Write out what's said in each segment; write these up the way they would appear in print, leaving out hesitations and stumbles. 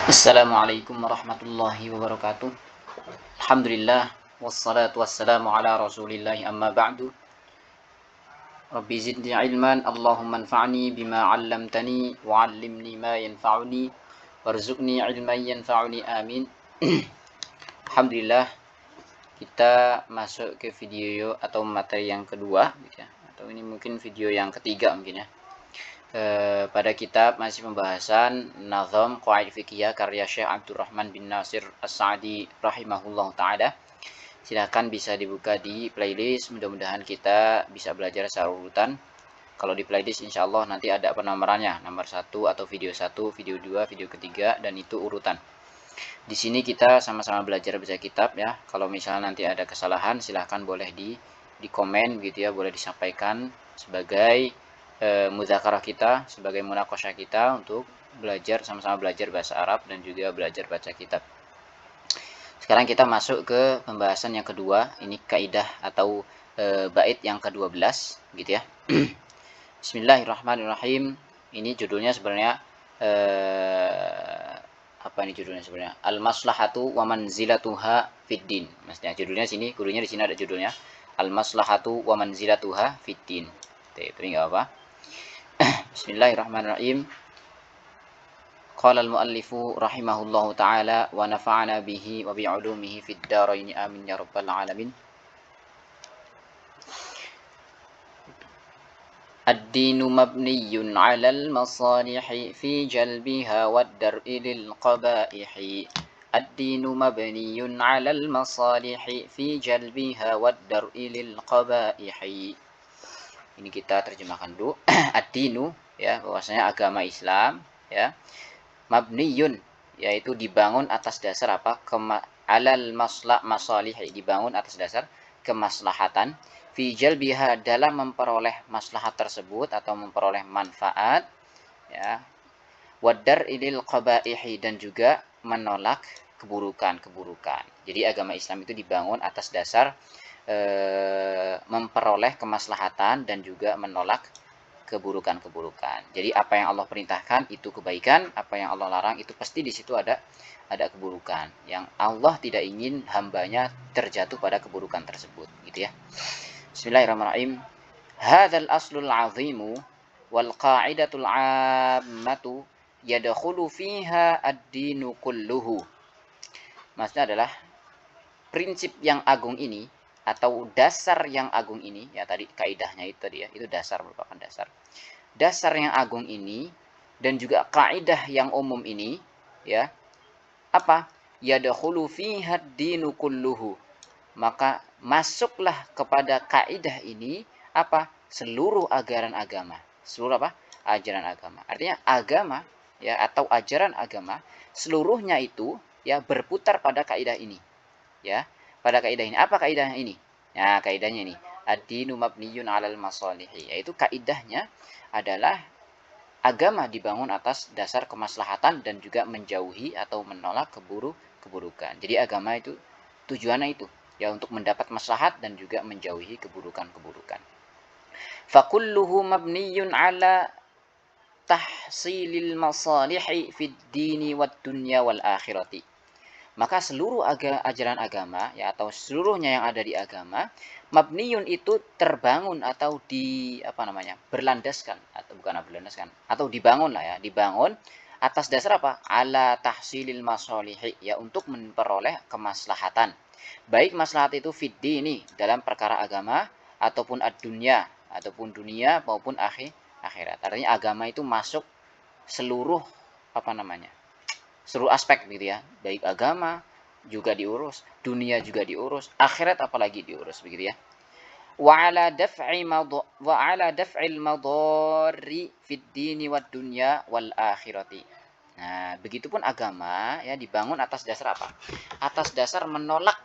Assalamualaikum warahmatullahi wabarakatuh. Alhamdulillah wassalatu wassalamu ala Rasulillah amma ba'du. Rabbi zidni ilman Allahumma anfa'ni bima 'allamtani wa 'allimni ma yanfa'uni warzuqni ilman yanfa'uni amin. Alhamdulillah kita masuk ke video atau materi yang kedua gitu ya. Atau ini mungkin video yang ketiga mungkin ya. Pada kitab masih pembahasan Nazam Qawaid Fiqhiyah karya Syekh Abdurrahman bin Nasir As-Sa'di rahimahullah ta'ala. Silahkan bisa dibuka di playlist, mudah-mudahan kita bisa belajar secara urutan. Kalau di playlist insya Allah nanti ada penomorannya, nomor 1 atau video 1, video 2, video ketiga, dan itu urutan. Di sini kita sama-sama belajar baca kitab ya. Kalau misalnya nanti ada kesalahan silahkan boleh di komen gitu ya, boleh disampaikan sebagai muzakarah kita, sebagai munaqasyah kita untuk belajar sama-sama belajar bahasa Arab dan juga belajar baca kitab. Sekarang kita masuk ke pembahasan yang kedua. Ini kaidah atau bait yang ke-12 gitu ya. Bismillahirrahmanirrahim. Ini judulnya sebenarnya apa ini judulnya sebenarnya? Al-maslahatu wa manzilatuha fid din. Maksudnya judulnya sini, gurunya di sini ada judulnya Al-maslahatu wa manzilatuha fid din. Itu enggak apa. Bismillahirrahmanirrahim. Qala al-muallifu rahimahullahu ta'ala wa nafa'ana bihi wa bi'ulumihi fid darain amin ya rabbal alamin. Ad-dinu mabniyun 'alal masalihi fi jalbiha wad-dar'i lil qaba'ihi. Ad-dinu mabniyun 'alal masalihi fi jalbiha wad-dar'i lil qaba'ihi. Ini kita terjemahkan dulu. Ad-dinu ya, bahwasanya agama Islam ya, mabniyun yaitu dibangun atas dasar apa? Alal masalih, dibangun atas dasar kemaslahatan, fi jalbiha, dalam memperoleh maslahat tersebut atau memperoleh manfaat ya, wadar ilil qabaihi, dan juga menolak keburukan-keburukan. Jadi agama Islam itu dibangun atas dasar memperoleh kemaslahatan dan juga menolak keburukan-keburukan. Jadi apa yang Allah perintahkan itu kebaikan, apa yang Allah larang itu pasti di situ ada keburukan. Yang Allah tidak ingin hambanya terjatuh pada keburukan tersebut, gitu ya. Bismillahirrahmanirrahim. Hadzal aslul 'azimu wal qa'idatul 'ammatu yadkhulu fiha ad-dinu kulluhu. Maksudnya adalah prinsip yang agung ini atau dasar yang agung ini ya, tadi kaidahnya itu tadi ya, itu dasar, merupakan dasar. Dasar yang agung ini dan juga kaidah yang umum ini ya, apa? Yadkhulu fiha ad-dinu kulluhu. Maka masuklah kepada kaidah ini apa? Seluruh ajaran agama. Seluruh apa? Ajaran agama. Artinya agama ya, atau ajaran agama seluruhnya itu ya berputar pada kaidah ini. Ya, pada kaidah ini. Apa kaidahnya ini? Nah, kaidahnya ini. Ad-dinu mabniyun 'alal masalihi. Yaitu kaidahnya adalah agama dibangun atas dasar kemaslahatan dan juga menjauhi atau menolak keburukan. Jadi agama itu tujuannya itu ya, untuk mendapat maslahat dan juga menjauhi keburukan-keburukan. Fakulluhu mabniyun 'ala tahsilil masalihi fid dini wad dunya wal akhirati. Maka seluruh ajaran agama ya, atau seluruhnya yang ada di agama, mabniyun itu terbangun atau berlandaskan, atau bukan berlandaskan, atau dibangun lah ya, dibangun atas dasar apa? Ala tahsilil masalihi, ya, untuk memperoleh kemaslahatan. Baik maslahat itu fid dini, dalam perkara agama, ataupun ad-dunya, ataupun dunia maupun akhirat. Artinya agama itu masuk seluruh seluruh aspek gitu ya, baik agama juga diurus, dunia juga diurus, akhirat apalagi diurus begitu ya. Wa ala daf'il madarri fid dini wad dunya wal akhirati. Nah, begitupun agama ya dibangun atas dasar apa? Atas dasar menolak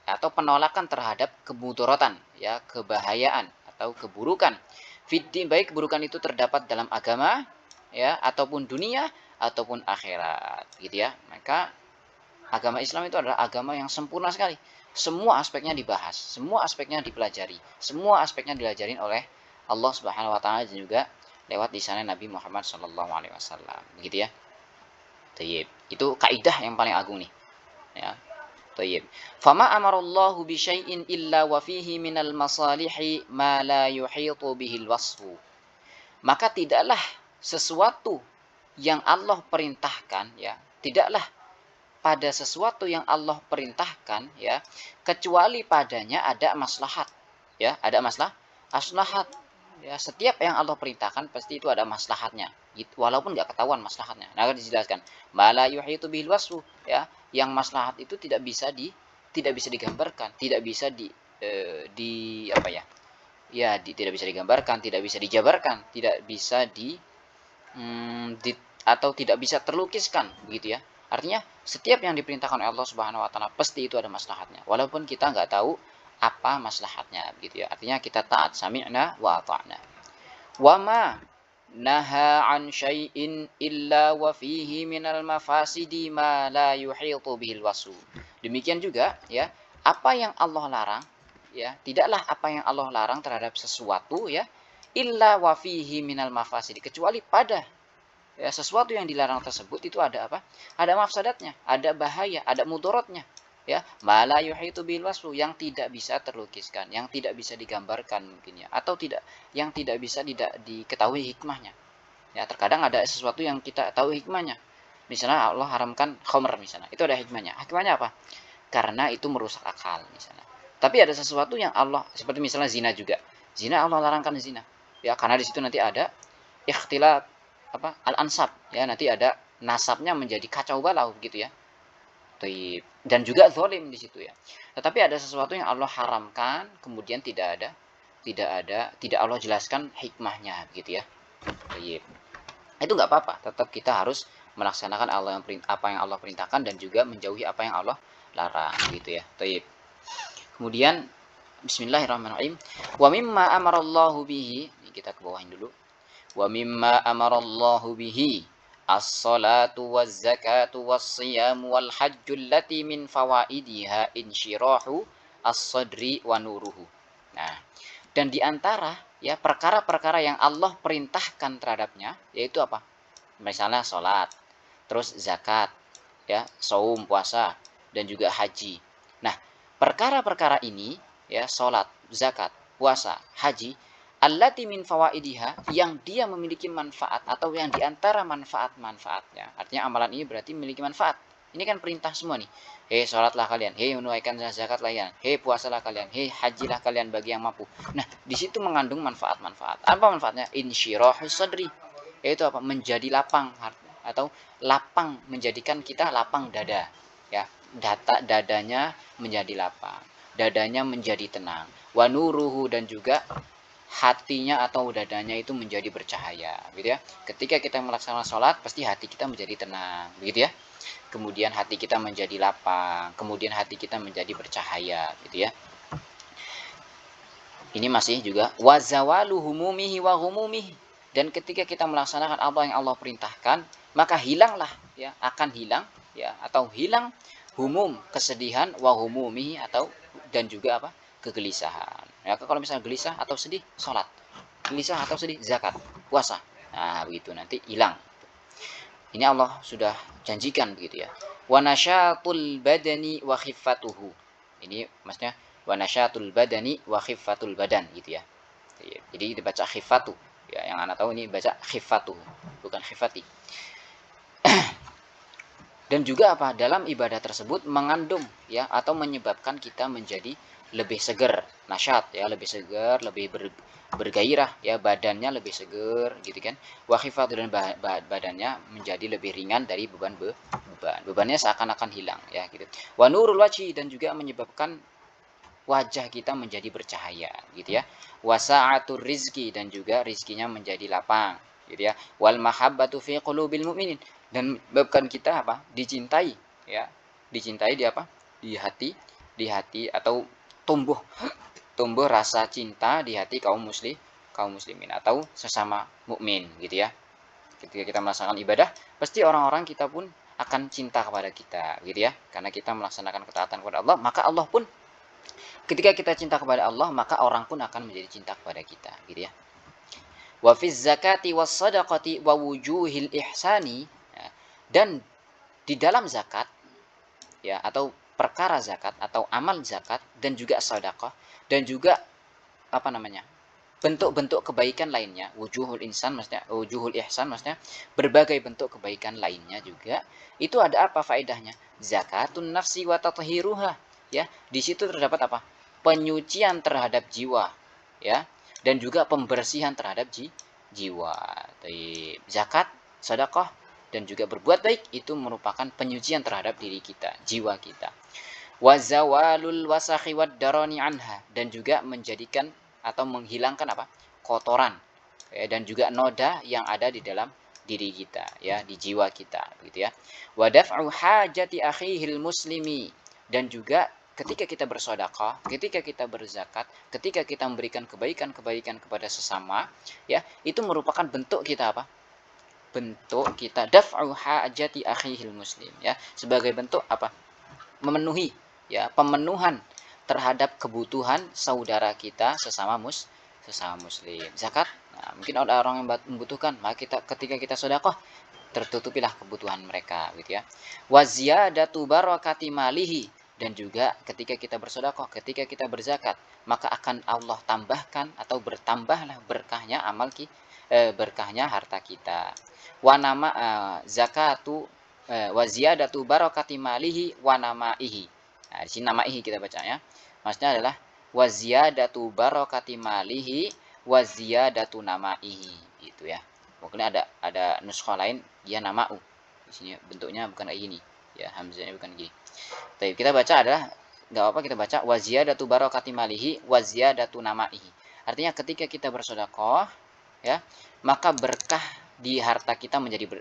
atau penolakan terhadap kemudaratan ya, kebahayaan atau keburukan. Fiddin, baik keburukan itu terdapat dalam agama ya, ataupun dunia ataupun akhirat gitu ya. Maka agama Islam itu adalah agama yang sempurna sekali. Semua aspeknya dibahas, semua aspeknya dipelajari, semua aspeknya diajarin oleh Allah Subhanahu wa taala dan juga lewat lisan Nabi Muhammad sallallahu alaihi wasallam. Begitu ya. Tayyib. Itu kaidah yang paling agung nih, ya. Thayyib. Fama amarallahu bi syai'in illa wa fihi minal masalihi ma la yuhitu bihil wasfu. Maka tidaklah sesuatu yang Allah perintahkan, ya, tidaklah pada sesuatu yang Allah perintahkan, ya, kecuali padanya ada maslahat, ya, ada maslahat, ya. Setiap yang Allah perintahkan pasti itu ada maslahatnya, walaupun nggak ketahuan maslahatnya. Nah, dijelaskan mala yuhitu bihil wasfu, ya, yang maslahat itu tidak bisa digambarkan, tidak bisa di apa ya, ya, tidak bisa digambarkan, tidak bisa dijabarkan, tidak bisa di atau tidak bisa terlukiskan, begitu ya. Artinya setiap yang diperintahkan oleh Allah Subhanahu wa taala pasti itu ada maslahatnya, walaupun kita nggak tahu apa maslahatnya, begitu ya. Artinya kita taat, sami'na wa ata'na. Wa ma naha an syai'in illa wa fihi minal mafasidi ma la yuhitu bihil wasu. Demikian juga, ya, apa yang Allah larang, ya, tidaklah apa yang Allah larang terhadap sesuatu, ya, illa wa fihi minal mafasidi, kecuali pada, ya, sesuatu yang dilarang tersebut itu ada apa? Ada mafsadatnya, ada bahaya, ada mudaratnya, ya. Mala yuhitu bil wasfu, yang tidak bisa terlukiskan, yang tidak bisa digambarkan mungkin, ya, atau yang tidak bisa diketahui hikmahnya. Ya, terkadang ada sesuatu yang kita tahu hikmahnya. Misalnya Allah haramkan khamr misalnya. Itu ada hikmahnya. Hikmahnya apa? Karena itu merusak akal misalnya. Tapi ada sesuatu yang Allah, seperti misalnya zina juga. Zina Allah larangkan zina. Ya, karena di situ nanti ada ikhtilat al-ansab, ya, nanti ada nasabnya menjadi kacau balau gitu ya. Dan juga zalim di situ ya. Tetapi ada sesuatu yang Allah haramkan kemudian tidak Allah jelaskan hikmahnya gitu ya. Itu nggak apa-apa, tetap kita harus melaksanakan apa yang Allah perintahkan dan juga menjauhi apa yang Allah larang gitu ya. Kemudian bismillahirrahmanirrahim. Wa mimma amarallahu bihi, ini kita ke bawahin dulu. Wa mimma amarallahu bihi as-salatu waz-zakatu was-siyamu wal-hajju allati min fawaidiha insyirahu as-sadri wa nuruhu. Nah, dan di antara, ya, perkara-perkara yang Allah perintahkan terhadapnya yaitu apa? Misalnya salat, terus zakat, ya, saum, puasa, dan juga haji. Nah, perkara-perkara ini, ya, salat, zakat, puasa, haji, allati min fawaidiha, yang dia memiliki manfaat atau yang diantara manfaat-manfaatnya. Artinya amalan ini berarti memiliki manfaat. Ini kan perintah semua nih. Hei, sholatlah kalian. Hei, menunaikan zakatlah kalian. Hei, puasalah kalian. Hei, hajilah kalian bagi yang mampu. Nah, di situ mengandung manfaat-manfaat. Apa manfaatnya? Insyirahus sadri. Yaitu apa? Menjadi lapang, atau lapang, menjadikan kita lapang dada. Ya, dadanya menjadi lapang. Dadanya menjadi tenang. Wa nuruhu, dan juga hatinya atau dadanya itu menjadi bercahaya, gitu ya. Ketika kita melaksanakan sholat, pasti hati kita menjadi tenang, begitu ya. Kemudian hati kita menjadi lapang, kemudian hati kita menjadi bercahaya, gitu ya. Ini masih juga wazawalu humumihi wa humumihi, dan ketika kita melaksanakan apa yang Allah perintahkan, maka hilanglah, ya, akan hilang, ya, atau hilang humum, kesedihan, wa humumihi, atau dan juga apa? Kegelisahan. Ya, kalau misalnya gelisah atau sedih, sholat. Gelisah atau sedih, zakat, puasa. Nah, begitu nanti hilang. Ini Allah sudah janjikan begitu ya. Wa nasyatul badani wa khiffatuhu. Ini maksudnya wa nasyatul badani wa khiffatul badan gitu ya. Jadi dibaca khiffatu. Ya, yang anak tahu ini baca khiffatuhu, bukan khiffati. Dan juga apa? Dalam ibadah tersebut mengandung, ya, atau menyebabkan kita menjadi lebih seger, nasyat, ya, lebih seger, lebih bergairah, ya, badannya lebih seger gitu kan. Wa khifatu, dan badannya menjadi lebih ringan dari bebannya seakan-akan hilang, ya, gitu. Wa nurul wajhi, dan juga menyebabkan wajah kita menjadi bercahaya gitu ya. Wa sa'atur rizki, dan juga rizkinya menjadi lapang gitu ya. Wal mahabbatu fi qulubil mu'minin, dan menyebabkan kita apa? Dicintai, ya. Dicintai di apa? Di hati atau tumbuh rasa cinta di hati kaum muslimin atau sesama mukmin gitu ya. Ketika kita melaksanakan ibadah, pasti orang-orang kita pun akan cinta kepada kita gitu ya. Karena kita melaksanakan ketaatan kepada Allah, maka Allah pun, ketika kita cinta kepada Allah, maka orang pun akan menjadi cinta kepada kita gitu ya. Wa fiz zakati was sadaqati wa wujuhil ihsani, dan di dalam zakat ya, atau perkara zakat atau amal zakat dan juga sedekah dan juga apa namanya? Bentuk-bentuk kebaikan lainnya, wujuhul insan maksudnya, wujuhul ihsan maksudnya berbagai bentuk kebaikan lainnya juga. Itu ada apa faedahnya? Zakatun nafsi wa tathiruha, ya. Di situ terdapat apa? Penyucian terhadap jiwa, ya. Dan juga pembersihan terhadap jiwa. Zakat, sedekah dan juga berbuat baik itu merupakan penyucian terhadap diri kita, jiwa kita. Wazawalul wasakhi wad darani anha, dan juga menjadikan atau menghilangkan apa? Kotoran ya, dan juga noda yang ada di dalam diri kita ya, di jiwa kita gitu ya. Wa daf'u hajati akhihil muslimi, dan juga ketika kita bersedekah, ketika kita berzakat, ketika kita memberikan kebaikan-kebaikan kepada sesama ya, itu merupakan bentuk kita apa? Bentuk kita daf'u hajati akhihil muslim ya, sebagai bentuk apa? Memenuhi ya, pemenuhan terhadap kebutuhan saudara kita sesama muslim. Zakat, nah, mungkin ada orang yang membutuhkan, maka kita ketika kita sedekah tertutupilah kebutuhan mereka gitu ya. Wa ziyadatu barakati malihi, dan juga ketika kita bersedekah, ketika kita berzakat, maka akan Allah tambahkan atau bertambahlah berkahnya berkahnya harta kita. Wa nama zakatu wa ziyadatu barakati malihi wa namaihi. Nah, di sini namaihi kita baca ya. Maksudnya adalah wa ziyadatu barakati malihi wa ziyadatu namaihi gitu ya. Mungkin ada nuskha lain dia nama'u. Di sini bentuknya bukan kayak gini. Ya, hamzahnya bukan gini. Tapi kita baca adalah enggak apa-apa kita baca wa ziyadatu barakati malihi wa ziyadatu namaihi. Artinya ketika kita bersedekah ya, maka berkah di harta kita menjadi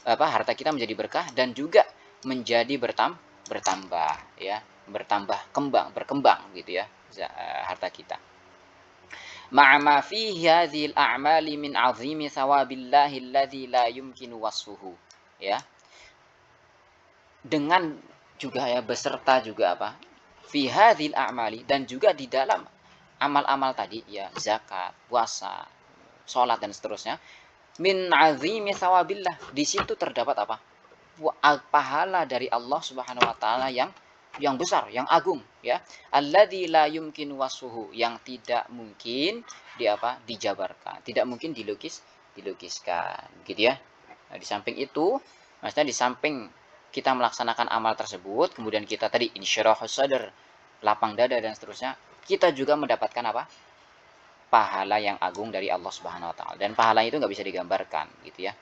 harta kita menjadi berkah dan juga menjadi bertambah ya, berkembang gitu ya harta kita. Ma'ama fihi hadhil a'mali min 'azimi thawabillahi alladzi la yumkinu wasfuhu ya. Dengan juga ya, beserta juga apa? Fi hadhil a'mali, dan juga di dalam amal-amal tadi ya, zakat, puasa, salat dan seterusnya, min 'azimi thawabillah, di situ terdapat apa? Pahala dari Allah Subhanahu wa taala yang besar, yang agung ya. Alladzi la yumkin wasfuhu, yang tidak mungkin dijabarkan, tidak mungkin dilukiskan gitu ya. Nah, di samping itu, maksudnya di samping kita melaksanakan amal tersebut, kemudian kita tadi insyirahus sadar, lapang dada dan seterusnya, kita juga mendapatkan apa? Pahala yang agung dari Allah Subhanahu wa taala, dan pahala itu nggak bisa digambarkan gitu ya.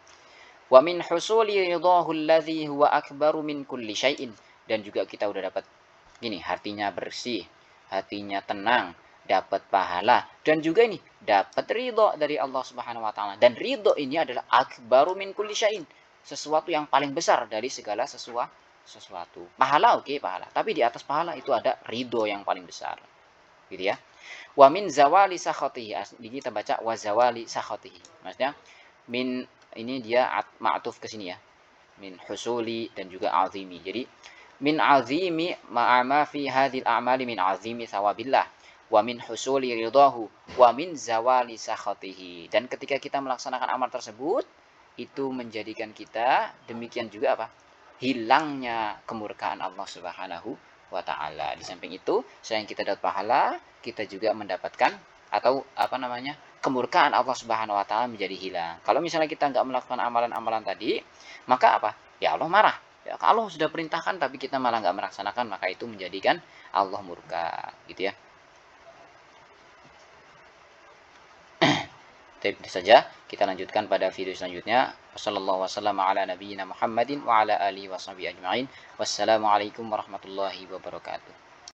Wa min husuli ridahu alladhi huwa akbaru min kulli syai'in, dan juga kita udah dapat gini, hatinya bersih, hatinya tenang, dapat pahala, dan juga ini dapat ridho dari Allah Subhanahu wa taala. Dan ridho ini adalah akbaru min kulli syai'in, sesuatu yang paling besar dari segala sesuatu. Pahala oke, pahala, tapi di atas pahala itu ada ridho yang paling besar. Gitu ya. Wa min zawali sakhatihi, ini kita baca wa zawali sakhatihi. Maksudnya min ini dia ma'tuf ke sini ya. Min husuli dan juga azimi. Jadi min azimi ma'ama fi hadhil a'mali min azimi thawabillah wa min husuli ridahu wa min zawali sakhatihi. Dan ketika kita melaksanakan amal tersebut, itu menjadikan kita demikian juga apa? Hilangnya kemurkaan Allah Subhanahu wa taala. Di samping itu, selain kita dapat pahala, kita juga mendapatkan atau kemurkaan Allah Subhanahu wa taala menjadi hilang. Kalau misalnya kita nggak melakukan amalan-amalan tadi, maka apa? Ya Allah marah. Ya, kalau sudah perintahkan tapi kita malah nggak melaksanakan, maka itu menjadikan Allah murka, gitu ya. Itu saja, kita lanjutkan pada video selanjutnya. Wassallallahu wasallam ala nabiyyina Muhammadin wa ala alihi washabihi ajma'in. Wassalamualaikum warahmatullahi wabarakatuh.